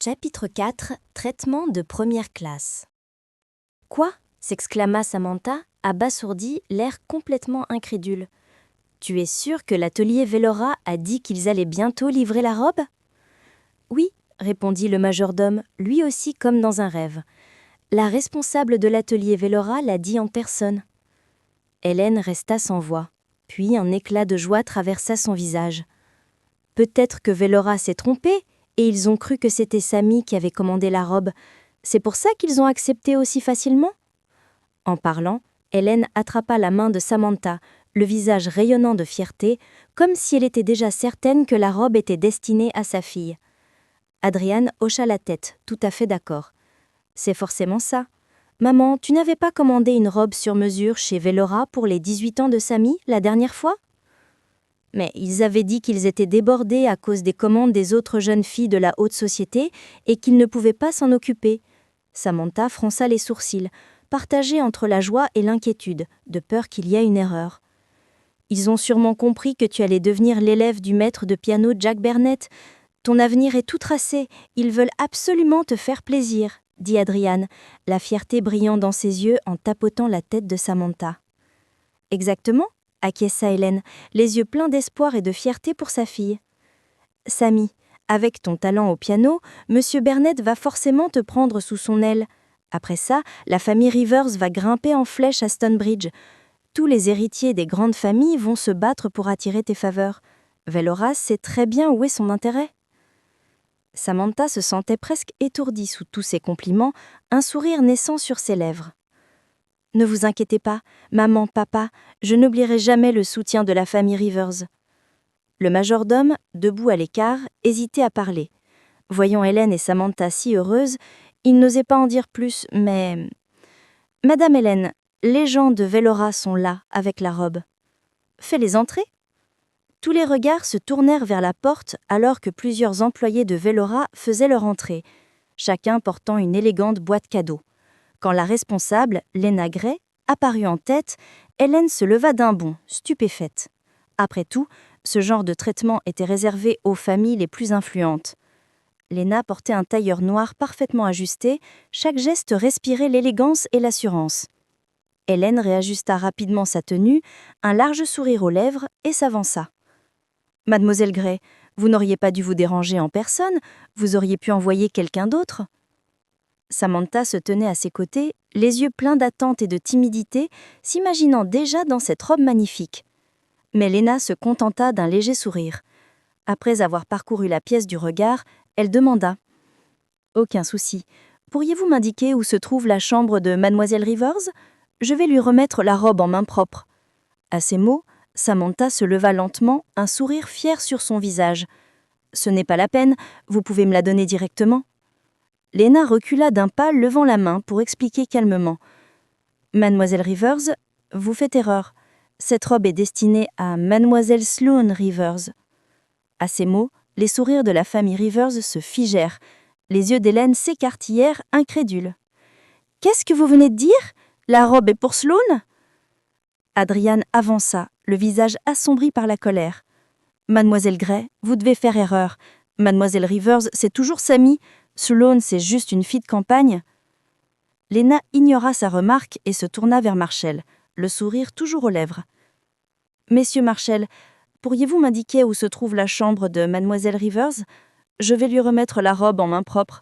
Chapitre 4 – Traitement de première classe. Quoi ? S'exclama Samantha, abasourdie, l'air complètement incrédule. Tu es sûre que l'atelier Velora a dit qu'ils allaient bientôt livrer la robe ? Oui, répondit le majordome, lui aussi comme dans un rêve. La responsable de l'atelier Velora l'a dit en personne. Hélène resta sans voix, puis un éclat de joie traversa son visage. Peut-être que Velora s'est trompée, et ils ont cru que c'était Samy qui avait commandé la robe. C'est pour ça qu'ils ont accepté aussi facilement ? En parlant, Hélène attrapa la main de Samantha, le visage rayonnant de fierté, comme si elle était déjà certaine que la robe était destinée à sa fille. Adriane hocha la tête, tout à fait d'accord. C'est forcément ça. Maman, tu n'avais pas commandé une robe sur mesure chez Velora pour les 18 ans de Samy la dernière fois ? Mais ils avaient dit qu'ils étaient débordés à cause des commandes des autres jeunes filles de la haute société et qu'ils ne pouvaient pas s'en occuper. Samantha fronça les sourcils, partagée entre la joie et l'inquiétude, de peur qu'il y ait une erreur. Ils ont sûrement compris que tu allais devenir l'élève du maître de piano Jack Burnett. Ton avenir est tout tracé, ils veulent absolument te faire plaisir, dit Adriane, la fierté brillant dans ses yeux en tapotant la tête de Samantha. Exactement, acquiesça Hélène, les yeux pleins d'espoir et de fierté pour sa fille. Samy, avec ton talent au piano, Monsieur Burnett va forcément te prendre sous son aile. Après ça, la famille Rivers va grimper en flèche à Stonebridge. Tous les héritiers des grandes familles vont se battre pour attirer tes faveurs. Velora sait très bien où est son intérêt. Samantha se sentait presque étourdie sous tous ces compliments, un sourire naissant sur ses lèvres. Ne vous inquiétez pas, maman, papa, je n'oublierai jamais le soutien de la famille Rivers. Le majordome, debout à l'écart, hésitait à parler. Voyant Hélène et Samantha si heureuses, il n'osait pas en dire plus, mais... Madame Hélène, les gens de Velora sont là, avec la robe. Fais-les entrer. Tous les regards se tournèrent vers la porte alors que plusieurs employés de Velora faisaient leur entrée, chacun portant une élégante boîte cadeau. Quand la responsable, Lena Gray, apparut en tête, Hélène se leva d'un bond, stupéfaite. Après tout, ce genre de traitement était réservé aux familles les plus influentes. Lena portait un tailleur noir parfaitement ajusté, chaque geste respirait l'élégance et l'assurance. Hélène réajusta rapidement sa tenue, un large sourire aux lèvres et s'avança. « Mademoiselle Gray, vous n'auriez pas dû vous déranger en personne, vous auriez pu envoyer quelqu'un d'autre ?» Samantha se tenait à ses côtés, les yeux pleins d'attente et de timidité, s'imaginant déjà dans cette robe magnifique. Mais Lena se contenta d'un léger sourire. Après avoir parcouru la pièce du regard, elle demanda « Aucun souci. Pourriez-vous m'indiquer où se trouve la chambre de Mademoiselle Rivers ? Je vais lui remettre la robe en main propre. » À ces mots, Samantha se leva lentement, un sourire fier sur son visage. « Ce n'est pas la peine, vous pouvez me la donner directement. » Lena recula d'un pas, levant la main pour expliquer calmement. « Mademoiselle Rivers, vous faites erreur. Cette robe est destinée à Mademoiselle Sloane Rivers. » À ces mots, les sourires de la famille Rivers se figèrent. Les yeux d'Hélène s'écartillèrent, incrédules. « Qu'est-ce que vous venez de dire ? La robe est pour Sloane ?» Adriane avança, le visage assombri par la colère. « Mademoiselle Gray, vous devez faire erreur. Mademoiselle Rivers, c'est toujours Samy. Sloane, c'est juste une fille de campagne. » Lena ignora sa remarque et se tourna vers Marshall, le sourire toujours aux lèvres. « Messieurs Marshall, pourriez-vous m'indiquer où se trouve la chambre de Mademoiselle Rivers ? Je vais lui remettre la robe en main propre.